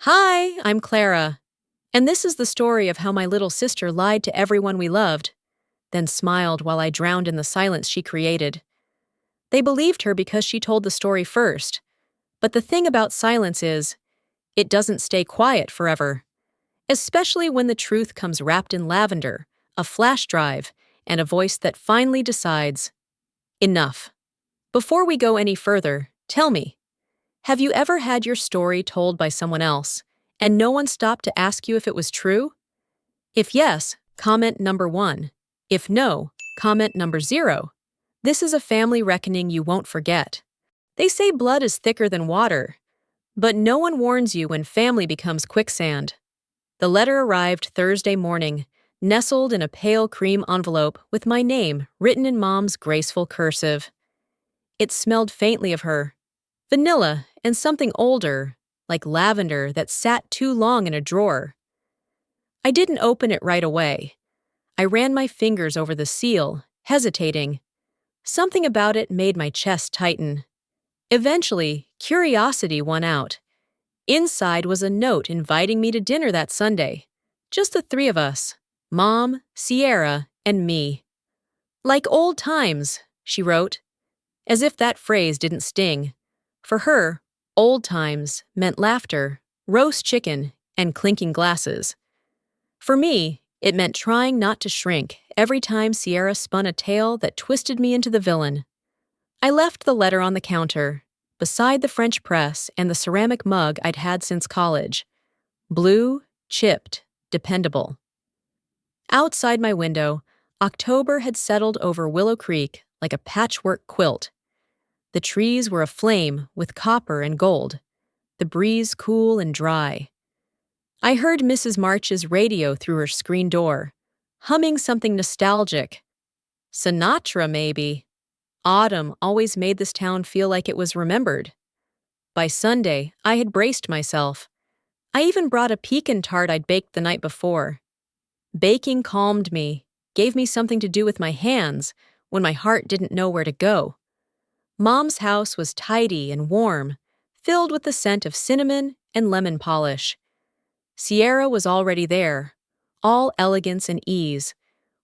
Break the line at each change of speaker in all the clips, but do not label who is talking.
Hi, I'm Clara, and this is the story of how my little sister lied to everyone we loved, then smiled while I drowned in the silence she created. They believed her because she told the story first, but the thing about silence is, it doesn't stay quiet forever, especially when the truth comes wrapped in lavender, a flash drive, and a voice that finally decides, enough. Before we go any further, tell me, have you ever had your story told by someone else, and no one stopped to ask you if it was true? If yes, comment number 1. If no, comment number 0. This is a family reckoning you won't forget. They say blood is thicker than water, but no one warns you when family becomes quicksand. The letter arrived Thursday morning, nestled in a pale cream envelope with my name written in Mom's graceful cursive. It smelled faintly of her, vanilla and something older, like lavender that sat too long in a drawer. I didn't open it right away. I ran my fingers over the seal, hesitating. Something about it made my chest tighten. Eventually, curiosity won out. Inside was a note inviting me to dinner that Sunday. Just the 3 of us, Mom, Sierra, and me. Like old times, she wrote, as if that phrase didn't sting. For her, old times meant laughter, roast chicken, and clinking glasses. For me, it meant trying not to shrink every time Sierra spun a tale that twisted me into the villain. I left the letter on the counter, beside the French press and the ceramic mug I'd had since college. Blue, chipped, dependable. Outside my window, October had settled over Willow Creek like a patchwork quilt. The trees were aflame with copper and gold, the breeze cool and dry. I heard Mrs. March's radio through her screen door, humming something nostalgic. Sinatra, maybe. Autumn always made this town feel like it was remembered. By Sunday, I had braced myself. I even brought a pecan tart I'd baked the night before. Baking calmed me, gave me something to do with my hands when my heart didn't know where to go. Mom's house was tidy and warm, filled with the scent of cinnamon and lemon polish. Sierra was already there, all elegance and ease,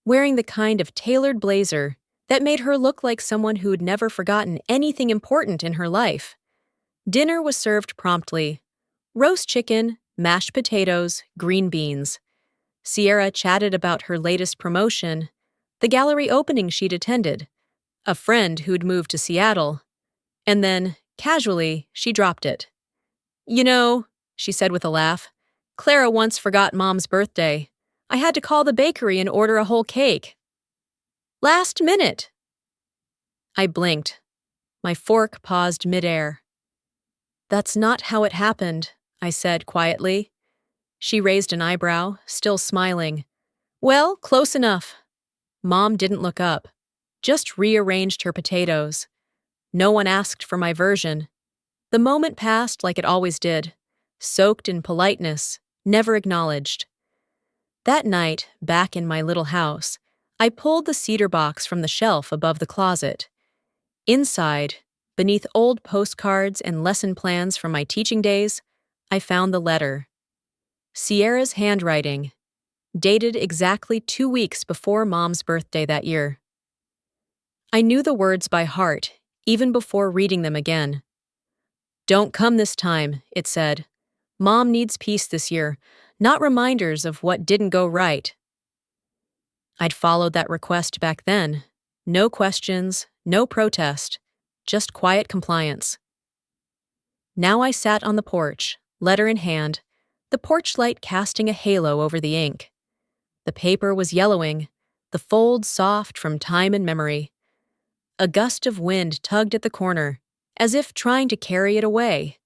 wearing the kind of tailored blazer that made her look like someone who'd never forgotten anything important in her life. Dinner was served promptly. Roast chicken, mashed potatoes, green beans. Sierra chatted about her latest promotion, the gallery opening she'd attended, a friend who'd moved to Seattle. And then, casually, she dropped it. You know, she said with a laugh, Clara once forgot Mom's birthday. I had to call the bakery and order a whole cake. Last minute. I blinked. My fork paused midair. That's not how it happened, I said quietly. She raised an eyebrow, still smiling. Well, close enough. Mom didn't look up, just rearranged her potatoes. No one asked for my version. The moment passed like it always did, soaked in politeness, never acknowledged. That night, back in my little house, I pulled the cedar box from the shelf above the closet. Inside, beneath old postcards and lesson plans from my teaching days, I found the letter. Sierra's handwriting, dated exactly 2 weeks before Mom's birthday that year. I knew the words by heart, even before reading them again. Don't come this time, it said. Mom needs peace this year, not reminders of what didn't go right. I'd followed that request back then. No questions, no protest, just quiet compliance. Now I sat on the porch, letter in hand, the porch light casting a halo over the ink. The paper was yellowing, the folds soft from time and memory. A gust of wind tugged at the corner, as if trying to carry it away.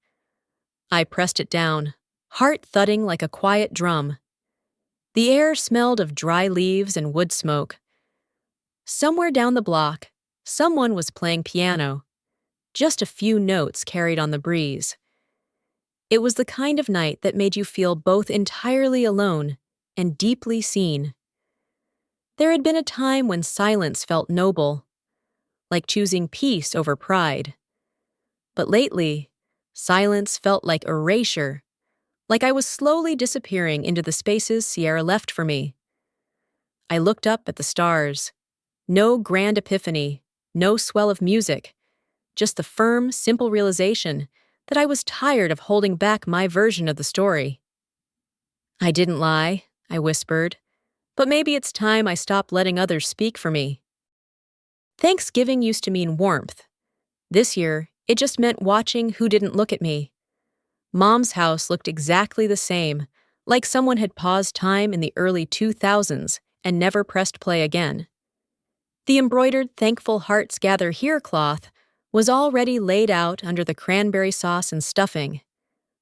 I pressed it down, heart thudding like a quiet drum. The air smelled of dry leaves and wood smoke. Somewhere down the block, someone was playing piano. Just a few notes carried on the breeze. It was the kind of night that made you feel both entirely alone and deeply seen. There had been a time when silence felt noble, like choosing peace over pride. But lately, silence felt like erasure, like I was slowly disappearing into the spaces Sierra left for me. I looked up at the stars. No grand epiphany, no swell of music, just the firm, simple realization that I was tired of holding back my version of the story. I didn't lie, I whispered, but maybe it's time I stopped letting others speak for me. Thanksgiving used to mean warmth. This year, it just meant watching who didn't look at me. Mom's house looked exactly the same, like someone had paused time in the early 2000s and never pressed play again. The embroidered Thankful Hearts Gather Here cloth was already laid out under the cranberry sauce and stuffing.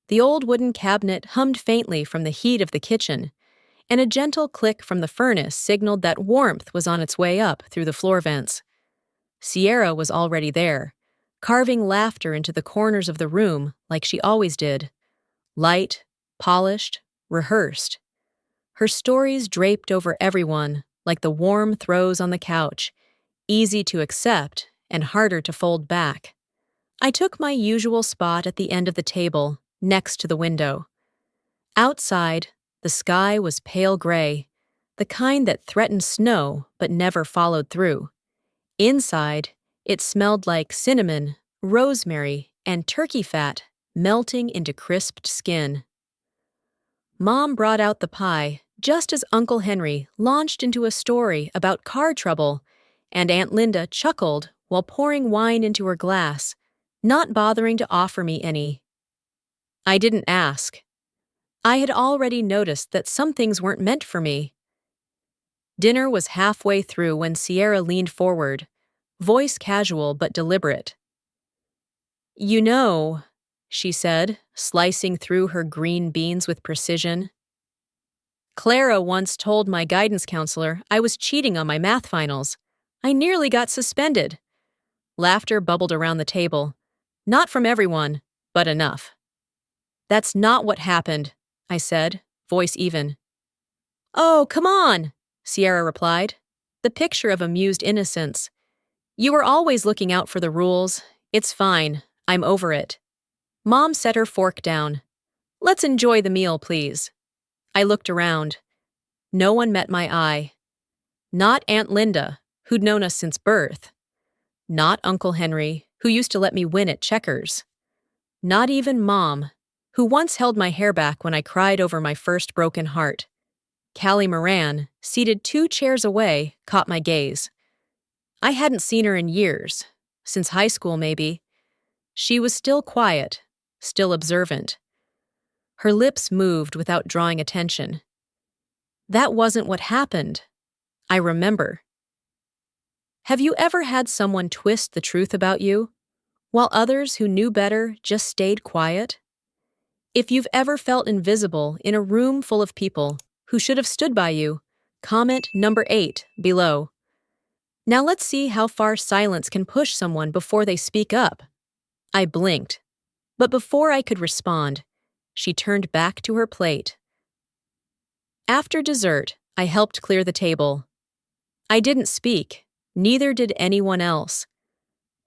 The old wooden cabinet hummed faintly from the heat of the kitchen, and a gentle click from the furnace signaled that warmth was on its way up through the floor vents. Sierra was already there, carving laughter into the corners of the room like she always did. Light, polished, rehearsed. Her stories draped over everyone like the warm throws on the couch, easy to accept and harder to fold back. I took my usual spot at the end of the table, next to the window. Outside, the sky was pale gray, the kind that threatened snow but never followed through. Inside, it smelled like cinnamon, rosemary, and turkey fat melting into crisped skin. Mom brought out the pie just as Uncle Henry launched into a story about car trouble, and Aunt Linda chuckled while pouring wine into her glass, not bothering to offer me any. I didn't ask. I had already noticed that some things weren't meant for me. Dinner was halfway through when Sierra leaned forward, voice casual but deliberate. "You know," she said, slicing through her green beans with precision, "Clara once told my guidance counselor I was cheating on my math finals. I nearly got suspended." Laughter bubbled around the table. Not from everyone, but enough. "That's not what happened," I said, voice even. "Oh, come on," Sierra replied, the picture of amused innocence. "You were always looking out for the rules. It's fine. I'm over it." Mom set her fork down. "Let's enjoy the meal, please." I looked around. No one met my eye. Not Aunt Linda, who'd known us since birth. Not Uncle Henry, who used to let me win at checkers. Not even Mom, who once held my hair back when I cried over my first broken heart. Callie Moran, seated 2 chairs away, caught my gaze. I hadn't seen her in years, since high school maybe. She was still quiet, still observant. Her lips moved without drawing attention. That wasn't what happened. I remember. Have you ever had someone twist the truth about you, while others who knew better just stayed quiet? If you've ever felt invisible in a room full of people who should have stood by you, comment number 8 below. Now let's see how far silence can push someone before they speak up. I blinked, but before I could respond, she turned back to her plate. After dessert, I helped clear the table. I didn't speak, neither did anyone else.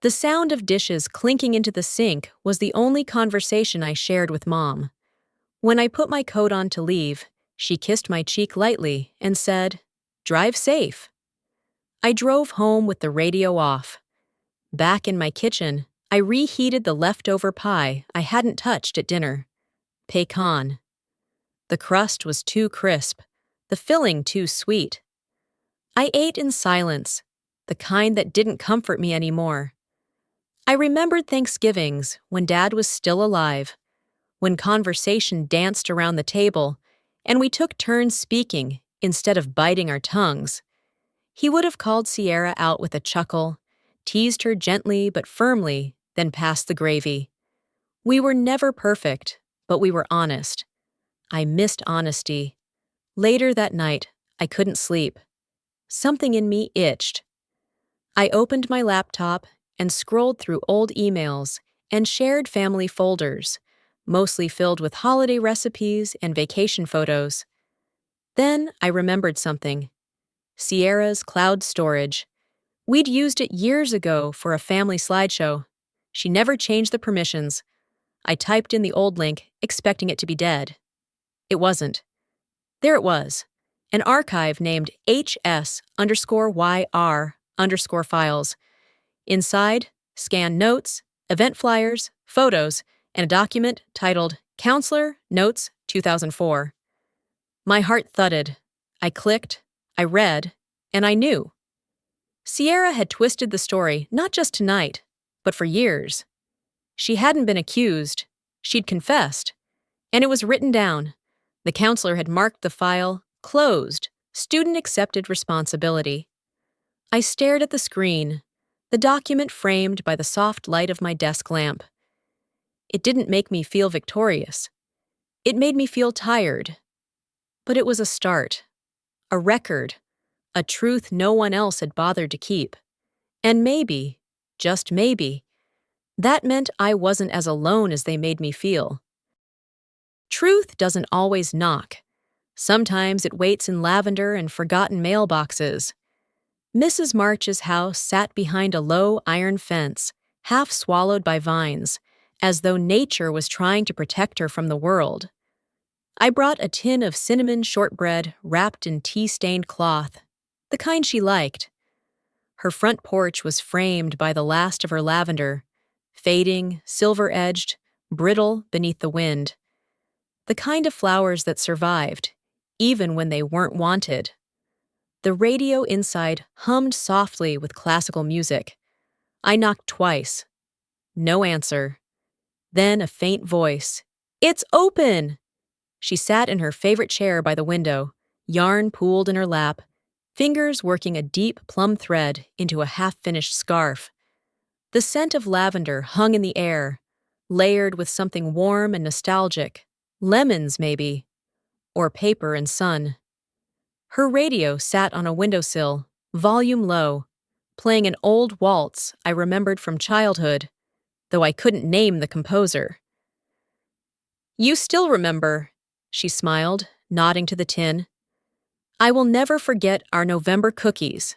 The sound of dishes clinking into the sink was the only conversation I shared with Mom. When I put my coat on to leave, she kissed my cheek lightly and said, "Drive safe." I drove home with the radio off. Back in my kitchen, I reheated the leftover pie I hadn't touched at dinner. Pecan. The crust was too crisp, the filling too sweet. I ate in silence, the kind that didn't comfort me anymore. I remembered Thanksgivings when Dad was still alive, when conversation danced around the table, and we took turns speaking instead of biting our tongues. He would have called Sierra out with a chuckle, teased her gently but firmly, then passed the gravy. We were never perfect, but we were honest. I missed honesty. Later that night, I couldn't sleep. Something in me itched. I opened my laptop and scrolled through old emails and shared family folders, mostly filled with holiday recipes and vacation photos. Then I remembered something. Sierra's cloud storage. We'd used it years ago for a family slideshow. She never changed the permissions. I typed in the old link, expecting it to be dead. It wasn't. There it was. An archive named HS_YR_files. Inside, scanned notes, event flyers, photos, and a document titled Counselor Notes 2004. My heart thudded. I clicked, I read, and I knew. Sierra had twisted the story not just tonight, but for years. She hadn't been accused, she'd confessed, and it was written down. The counselor had marked the file closed, student accepted responsibility. I stared at the screen, the document framed by the soft light of my desk lamp. It didn't make me feel victorious. It made me feel tired. But it was a start, a record, a truth no one else had bothered to keep. And maybe, just maybe, that meant I wasn't as alone as they made me feel. Truth doesn't always knock. Sometimes it waits in lavender and forgotten mailboxes. Mrs. March's house sat behind a low iron fence, half swallowed by vines, as though nature was trying to protect her from the world. I brought a tin of cinnamon shortbread wrapped in tea-stained cloth, the kind she liked. Her front porch was framed by the last of her lavender, fading, silver-edged, brittle beneath the wind. The kind of flowers that survived, even when they weren't wanted. The radio inside hummed softly with classical music. I knocked twice. No answer. Then a faint voice. "It's open!" She sat in her favorite chair by the window, yarn pooled in her lap, fingers working a deep plum thread into a half-finished scarf. The scent of lavender hung in the air, layered with something warm and nostalgic. Lemons, maybe. Or paper and sun. Her radio sat on a windowsill, volume low, playing an old waltz I remembered from childhood, though I couldn't name the composer. "You still remember," she smiled, nodding to the tin. "I will never forget our November cookies."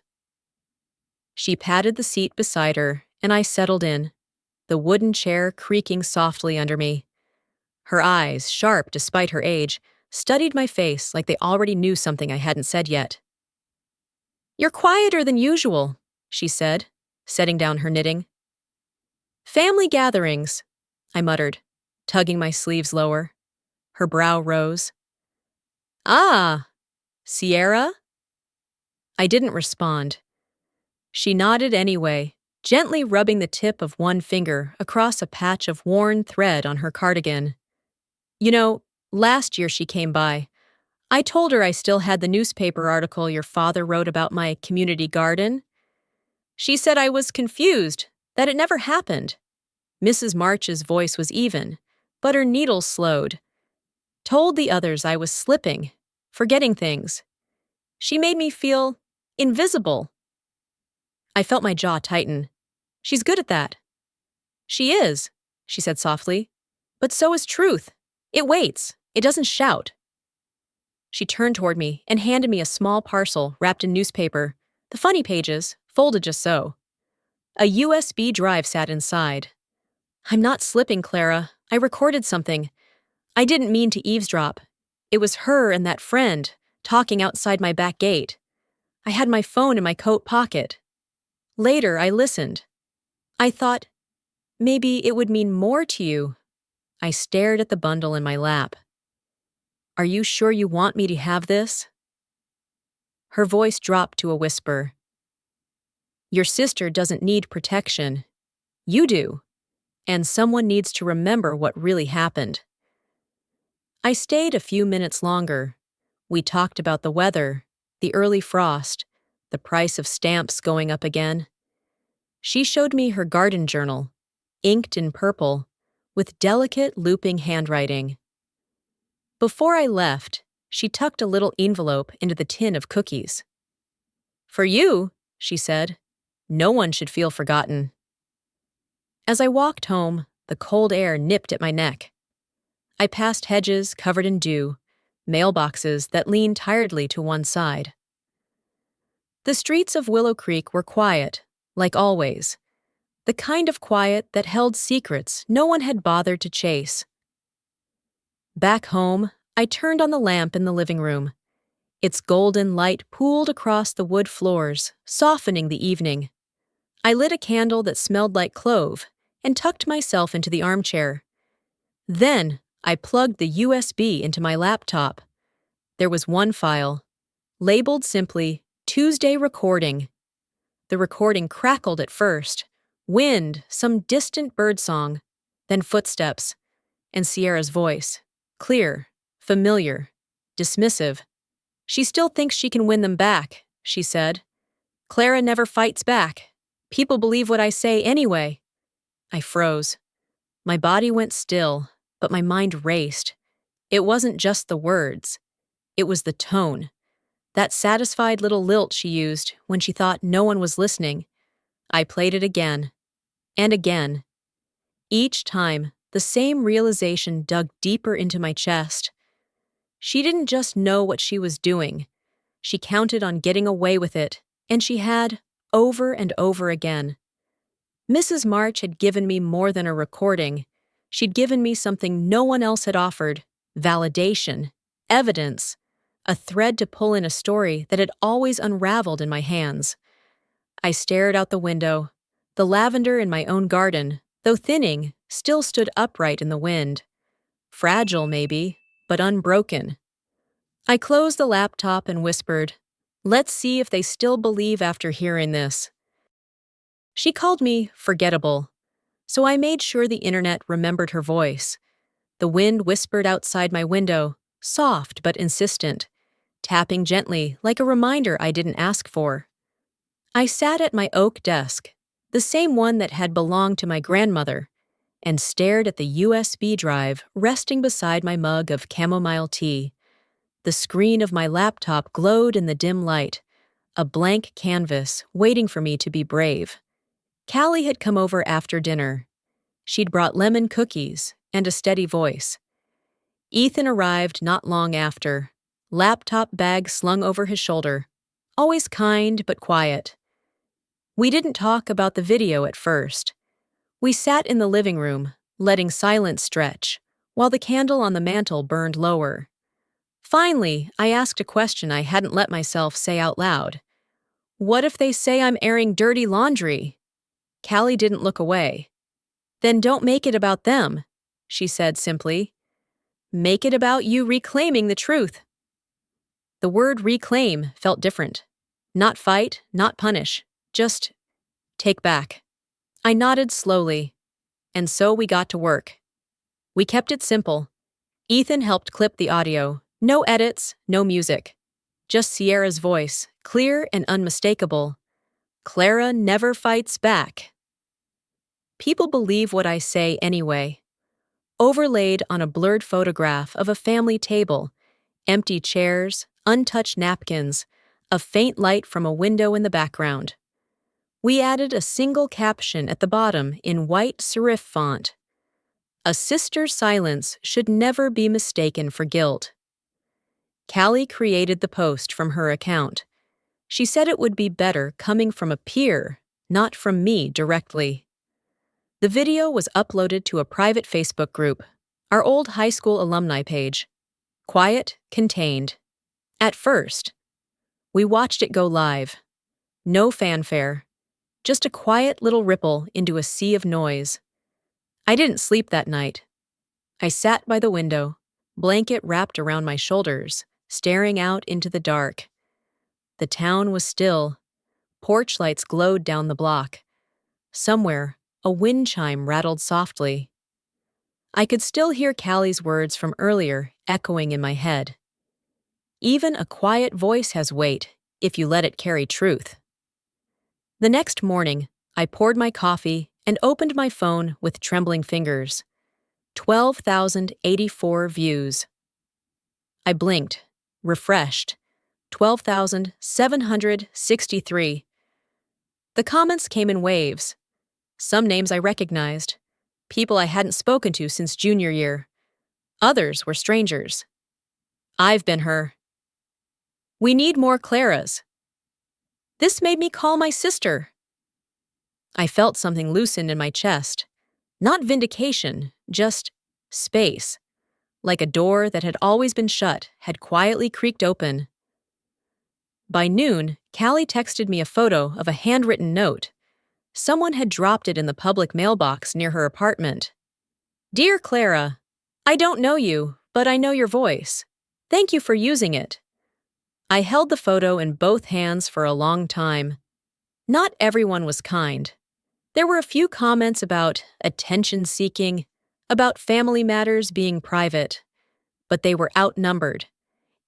She patted the seat beside her, and I settled in, the wooden chair creaking softly under me. Her eyes, sharp despite her age, studied my face like they already knew something I hadn't said yet. "You're quieter than usual," she said, setting down her knitting. "Family gatherings," I muttered, tugging my sleeves lower. Her brow rose. "Ah, Sierra?" I didn't respond. She nodded anyway, gently rubbing the tip of one finger across a patch of worn thread on her cardigan. "You know, last year she came by. I told her I still had the newspaper article your father wrote about my community garden. She said I was confused, that it never happened." Mrs. March's voice was even, but her needle slowed. "Told the others I was slipping, forgetting things. She made me feel invisible." I felt my jaw tighten. "She's good at that." "She is," she said softly. "But so is truth. It waits. It doesn't shout." She turned toward me and handed me a small parcel wrapped in newspaper, the funny pages, folded just so. A USB drive sat inside. "I'm not slipping, Clara. I recorded something. I didn't mean to eavesdrop. It was her and that friend, talking outside my back gate. I had my phone in my coat pocket. Later, I listened. I thought, maybe it would mean more to you." I stared at the bundle in my lap. "Are you sure you want me to have this?" Her voice dropped to a whisper. "Your sister doesn't need protection. You do. And someone needs to remember what really happened." I stayed a few minutes longer. We talked about the weather, the early frost, the price of stamps going up again. She showed me her garden journal, inked in purple, with delicate looping handwriting. Before I left, she tucked a little envelope into the tin of cookies. "For you," she said, "no one should feel forgotten." As I walked home, the cold air nipped at my neck. I passed hedges covered in dew, mailboxes that leaned tiredly to one side. The streets of Willow Creek were quiet, like always, the kind of quiet that held secrets no one had bothered to chase. Back home, I turned on the lamp in the living room. Its golden light pooled across the wood floors, softening the evening. I lit a candle that smelled like clove and tucked myself into the armchair. Then, I plugged the USB into my laptop. There was one file, labeled simply, Tuesday recording. The recording crackled at first. Wind, some distant birdsong, then footsteps, and Sierra's voice. Clear, familiar, dismissive. She still thinks she can win them back, she said. Clara never fights back. People believe what I say anyway. I froze. My body went still, but my mind raced. It wasn't just the words. It was the tone. That satisfied little lilt she used when she thought no one was listening. I played it again. And again. Each time, the same realization dug deeper into my chest. She didn't just know what she was doing. She counted on getting away with it, and she had, over and over again. Mrs. March had given me more than a recording. She'd given me something no one else had offered: validation, evidence, a thread to pull in a story that had always unraveled in my hands. I stared out the window. The lavender in my own garden, though thinning, still stood upright in the wind. Fragile, maybe, but unbroken. I closed the laptop and whispered, "Let's see if they still believe after hearing this." She called me forgettable, so I made sure the internet remembered her voice. The wind whispered outside my window, soft but insistent, tapping gently like a reminder I didn't ask for. I sat at my oak desk, the same one that had belonged to my grandmother, and stared at the USB drive resting beside my mug of chamomile tea. The screen of my laptop glowed in the dim light, a blank canvas waiting for me to be brave. Callie had come over after dinner. She'd brought lemon cookies and a steady voice. Ethan arrived not long after, laptop bag slung over his shoulder, always kind but quiet. We didn't talk about the video at first. We sat in the living room, letting silence stretch, while the candle on the mantel burned lower. Finally, I asked a question I hadn't let myself say out loud. What if they say I'm airing dirty laundry? Callie didn't look away. Then don't make it about them, she said simply. Make it about you reclaiming the truth. The word reclaim felt different. Not fight, not punish, just take back. I nodded slowly, and so we got to work. We kept it simple. Ethan helped clip the audio. No edits, no music. Just Sierra's voice, clear and unmistakable. Clara never fights back. People believe what I say anyway. Overlaid on a blurred photograph of a family table, empty chairs, untouched napkins, a faint light from a window in the background. We added a single caption at the bottom in white serif font. A sister's silence should never be mistaken for guilt. Callie created the post from her account. She said it would be better coming from a peer, not from me directly. The video was uploaded to a private Facebook group, our old high school alumni page. Quiet, contained. At first, we watched it go live. No fanfare. Just a quiet little ripple into a sea of noise. I didn't sleep that night. I sat by the window, blanket wrapped around my shoulders, staring out into the dark. The town was still. Porch lights glowed down the block. Somewhere, a wind chime rattled softly. I could still hear Callie's words from earlier echoing in my head. Even a quiet voice has weight if you let it carry truth. The next morning, I poured my coffee and opened my phone with trembling fingers. 12,084 views. I blinked, refreshed. 12,763. The comments came in waves. Some names I recognized, people I hadn't spoken to since junior year. Others were strangers. I've been her. We need more Claras. This made me call my sister. I felt something loosen in my chest. Not vindication, just space. like a door that had always been shut had quietly creaked open. By noon, Callie texted me a photo of a handwritten note. Someone had dropped it in the public mailbox near her apartment. "Dear Clara, I don't know you, but I know your voice. Thank you for using it." I held the photo in both hands for a long time. Not everyone was kind. There were a few comments about attention-seeking, about family matters being private, but they were outnumbered,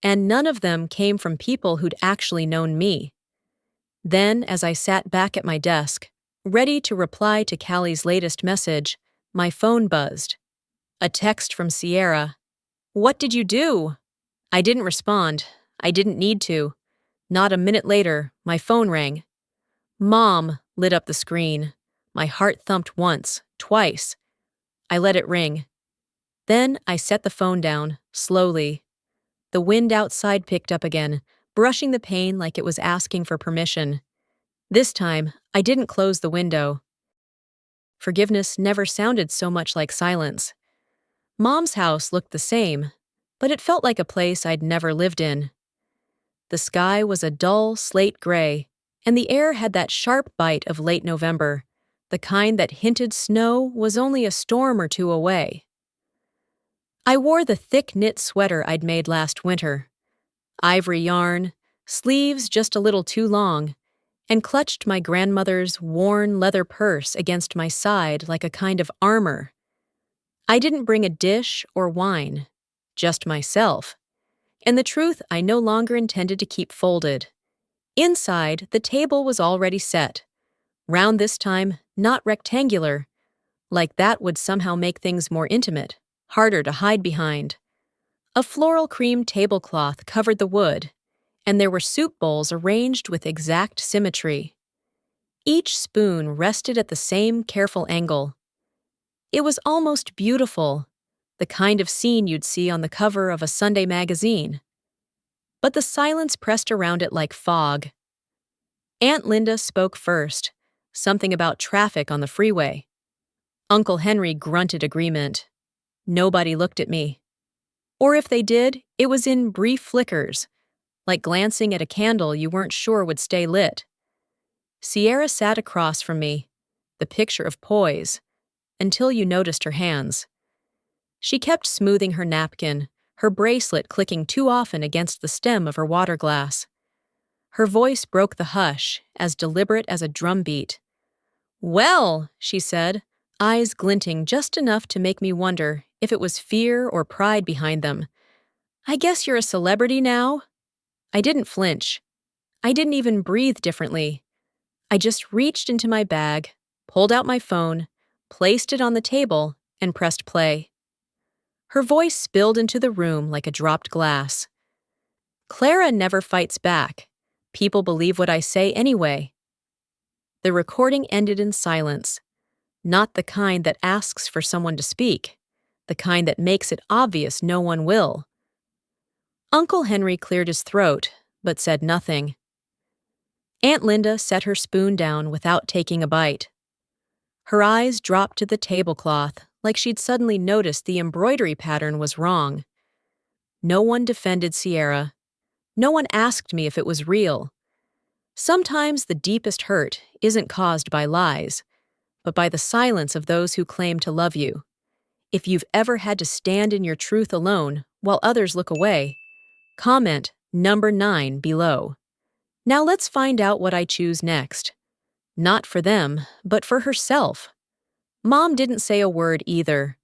and none of them came from people who'd actually known me. Then, as I sat back at my desk, ready to reply to Callie's latest message, my phone buzzed. A text from Sierra. "What did you do?" I didn't respond. I didn't need to. Not a minute later, my phone rang. "Mom," lit up the screen. My heart thumped once, twice. I let it ring. Then I set the phone down, slowly. The wind outside picked up again, brushing the pane like it was asking for permission. This time, I didn't close the window. Forgiveness never sounded so much like silence. Mom's house looked the same, but it felt like a place I'd never lived in. The sky was a dull slate gray, and the air had that sharp bite of late November, the kind that hinted snow was only a storm or two away. I wore the thick knit sweater I'd made last winter. Ivory yarn, sleeves just a little too long, and clutched my grandmother's worn leather purse against my side like a kind of armor. I didn't bring a dish or wine, just myself. And the truth I no longer intended to keep folded. Inside, the table was already set. Round this time, not rectangular. Like that would somehow make things more intimate, harder to hide behind. A floral cream tablecloth covered the wood, and there were soup bowls arranged with exact symmetry. Each spoon rested at the same careful angle. It was almost beautiful, the kind of scene you'd see on the cover of a Sunday magazine. But the silence pressed around it like fog. Aunt Linda spoke first, something about traffic on the freeway. Uncle Henry grunted agreement. Nobody looked at me. Or if they did, it was in brief flickers, like glancing at a candle you weren't sure would stay lit. Sierra sat across from me, the picture of poise, until you noticed her hands. She kept smoothing her napkin, her bracelet clicking too often against the stem of her water glass. Her voice broke the hush, as deliberate as a drumbeat. "Well," she said, eyes glinting just enough to make me wonder if it was fear or pride behind them. "I guess you're a celebrity now?" I didn't flinch. I didn't even breathe differently. I just reached into my bag, pulled out my phone, placed it on the table, and pressed play. Her voice spilled into the room like a dropped glass. "Clara never fights back. People believe what I say anyway." The recording ended in silence. Not the kind that asks for someone to speak, the kind that makes it obvious no one will. Uncle Henry cleared his throat, but said nothing. Aunt Linda set her spoon down without taking a bite. Her eyes dropped to the tablecloth, like she'd suddenly noticed the embroidery pattern was wrong. No one defended Sierra. No one asked me if it was real. Sometimes the deepest hurt isn't caused by lies, but by the silence of those who claim to love you. If you've ever had to stand in your truth alone while others look away, comment number 9 below. Now let's find out what I choose next. Not for them, but for herself. Mom didn't say a word either,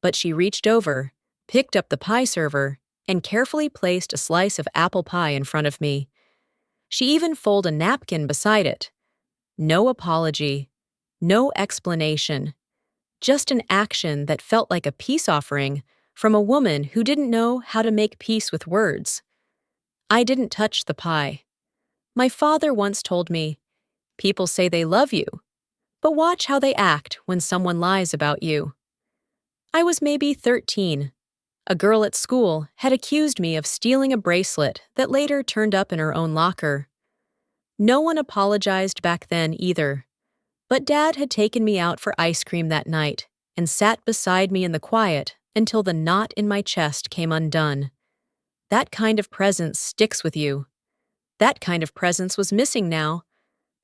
but she reached over, picked up the pie server, and carefully placed a slice of apple pie in front of me. She even folded a napkin beside it. No apology, no explanation, just an action that felt like a peace offering from a woman who didn't know how to make peace with words. I didn't touch the pie. My father once told me, "People say they love you, but watch how they act when someone lies about you." I was maybe 13. A girl at school had accused me of stealing a bracelet that later turned up in her own locker. No one apologized back then either, but Dad had taken me out for ice cream that night and sat beside me in the quiet until the knot in my chest came undone. That kind of presence sticks with you. That kind of presence was missing now,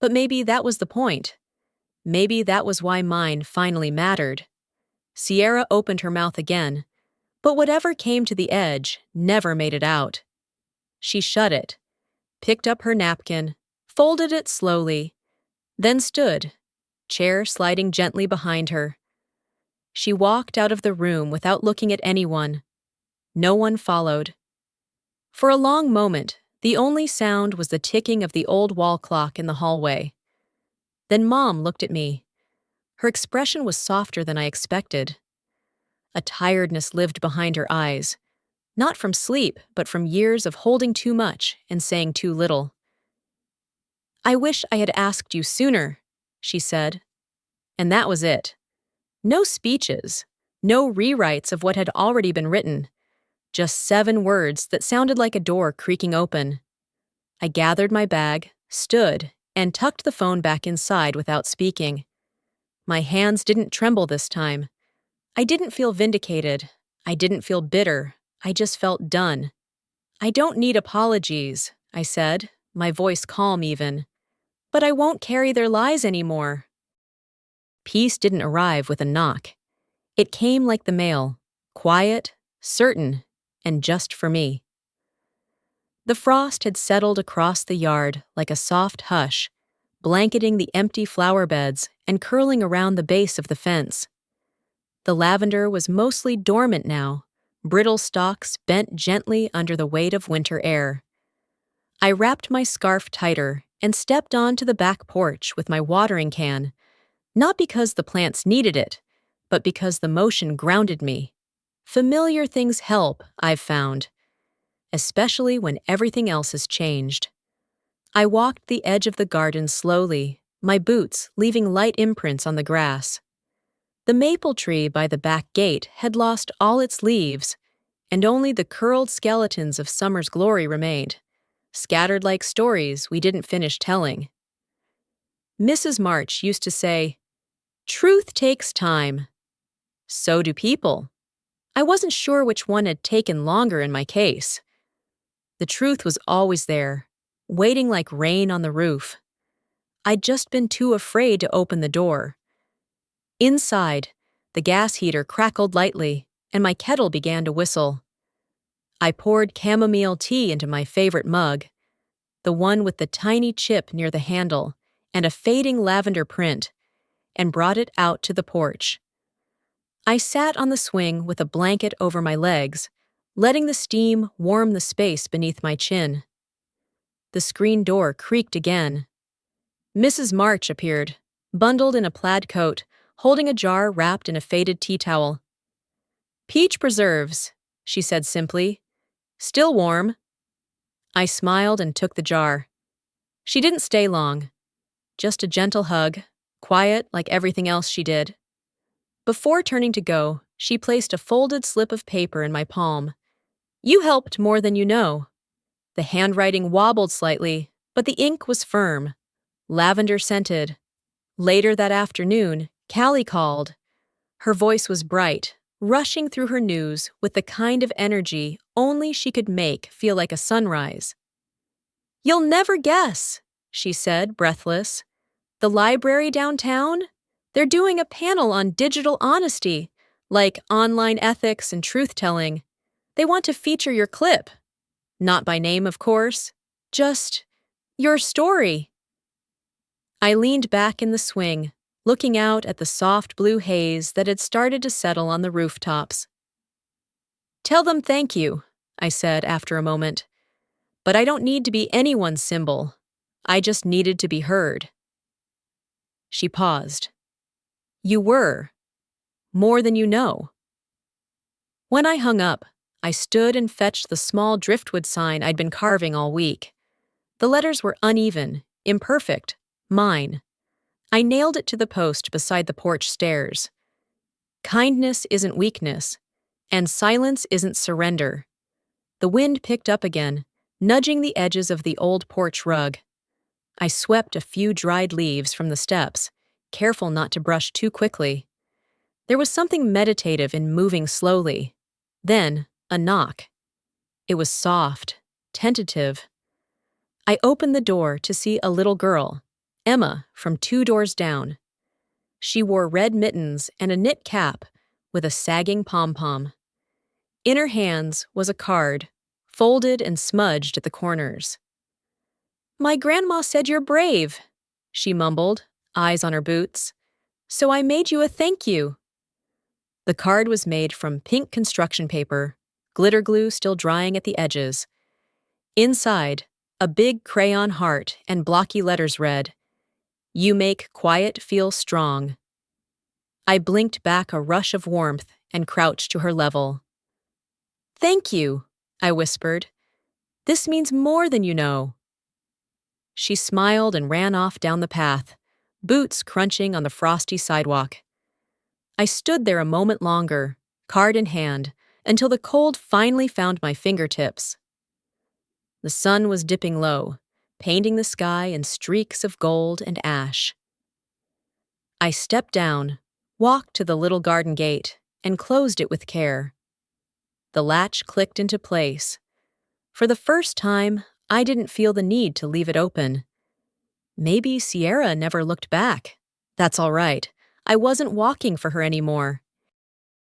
but maybe that was the point. Maybe that was why mine finally mattered. Sierra opened her mouth again, but whatever came to the edge never made it out. She shut it, picked up her napkin, folded it slowly, then stood, chair sliding gently behind her. She walked out of the room without looking at anyone. No one followed. For a long moment, the only sound was the ticking of the old wall clock in the hallway. Then Mom looked at me. Her expression was softer than I expected. A tiredness lived behind her eyes, not from sleep, but from years of holding too much and saying too little. "I wish I had asked you sooner," she said. And that was it. No speeches, no rewrites of what had already been written, just 7 words that sounded like a door creaking open. I gathered my bag, stood, and tucked the phone back inside without speaking. My hands didn't tremble this time. I didn't feel vindicated. I didn't feel bitter. I just felt done. "I don't need apologies," I said, my voice calm even. "But I won't carry their lies anymore." Peace didn't arrive with a knock. It came like the mail, quiet, certain, and just for me. The frost had settled across the yard like a soft hush, blanketing the empty flower beds and curling around the base of the fence. The lavender was mostly dormant now, brittle stalks bent gently under the weight of winter air. I wrapped my scarf tighter and stepped onto the back porch with my watering can, not because the plants needed it, but because the motion grounded me. Familiar things help, I've found, especially when everything else has changed. I walked the edge of the garden slowly, my boots leaving light imprints on the grass. The maple tree by the back gate had lost all its leaves, and only the curled skeletons of summer's glory remained, scattered like stories we didn't finish telling. Mrs. March used to say, "Truth takes time." So do people. I wasn't sure which one had taken longer in my case. The truth was always there, waiting like rain on the roof. I'd just been too afraid to open the door. Inside, the gas heater crackled lightly, and my kettle began to whistle. I poured chamomile tea into my favorite mug, the one with the tiny chip near the handle and a fading lavender print, and brought it out to the porch. I sat on the swing with a blanket over my legs, letting the steam warm the space beneath my chin. The screen door creaked again. Mrs. March appeared, bundled in a plaid coat, holding a jar wrapped in a faded tea towel. "Peach preserves," she said simply. "Still warm." I smiled and took the jar. She didn't stay long. Just a gentle hug, quiet like everything else she did. Before turning to go, she placed a folded slip of paper in my palm. "You helped more than you know." The handwriting wobbled slightly, but the ink was firm, lavender scented. Later that afternoon, Callie called. Her voice was bright, rushing through her news with the kind of energy only she could make feel like a sunrise. "You'll never guess," she said, breathless. "The library downtown? They're doing a panel on digital honesty, like online ethics and truth-telling. They want to feature your clip. Not by name, of course. Just your story." I leaned back in the swing, looking out at the soft blue haze that had started to settle on the rooftops. "Tell them thank you," I said after a moment. "But I don't need to be anyone's symbol. I just needed to be heard." She paused. "You were. More than you know." When I hung up, I stood and fetched the small driftwood sign I'd been carving all week. The letters were uneven, imperfect, mine. I nailed it to the post beside the porch stairs. Kindness isn't weakness, and silence isn't surrender. The wind picked up again, nudging the edges of the old porch rug. I swept a few dried leaves from the steps, careful not to brush too quickly. There was something meditative in moving slowly. Then, a knock. It was soft, tentative. I opened the door to see a little girl, Emma, from 2 doors down. She wore red mittens and a knit cap with a sagging pom-pom. In her hands was a card, folded and smudged at the corners. "My grandma said you're brave," she mumbled, eyes on her boots. "So I made you a thank you." The card was made from pink construction paper, glitter glue still drying at the edges. Inside, a big crayon heart and blocky letters read, "You make quiet feel strong." I blinked back a rush of warmth and crouched to her level. "Thank you," I whispered. "This means more than you know." She smiled and ran off down the path, boots crunching on the frosty sidewalk. I stood there a moment longer, card in hand, until the cold finally found my fingertips. The sun was dipping low, painting the sky in streaks of gold and ash. I stepped down, walked to the little garden gate, and closed it with care. The latch clicked into place. For the first time, I didn't feel the need to leave it open. Maybe Sierra never looked back. That's all right. I wasn't walking for her anymore.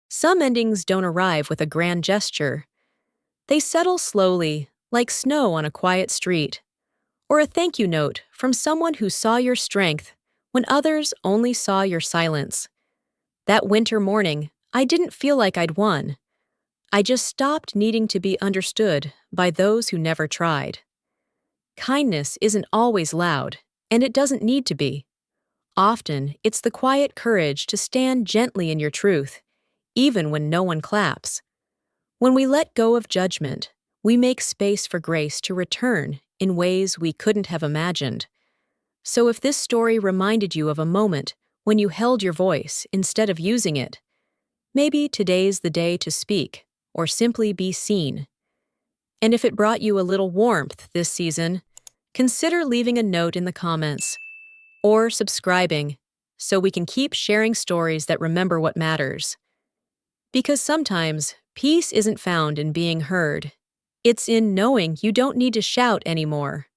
Some endings don't arrive with a grand gesture. They settle slowly, like snow on a quiet street, or a thank you note from someone who saw your strength when others only saw your silence. That winter morning, I didn't feel like I'd won. I just stopped needing to be understood by those who never tried. Kindness isn't always loud, and it doesn't need to be. Often, it's the quiet courage to stand gently in your truth, even when no one claps. When we let go of judgment, we make space for grace to return in ways we couldn't have imagined. So if this story reminded you of a moment when you held your voice instead of using it, maybe today's the day to speak or simply be seen. And if it brought you a little warmth this season, consider leaving a note in the comments or subscribing so we can keep sharing stories that remember what matters. Because sometimes peace isn't found in being heard. It's in knowing you don't need to shout anymore.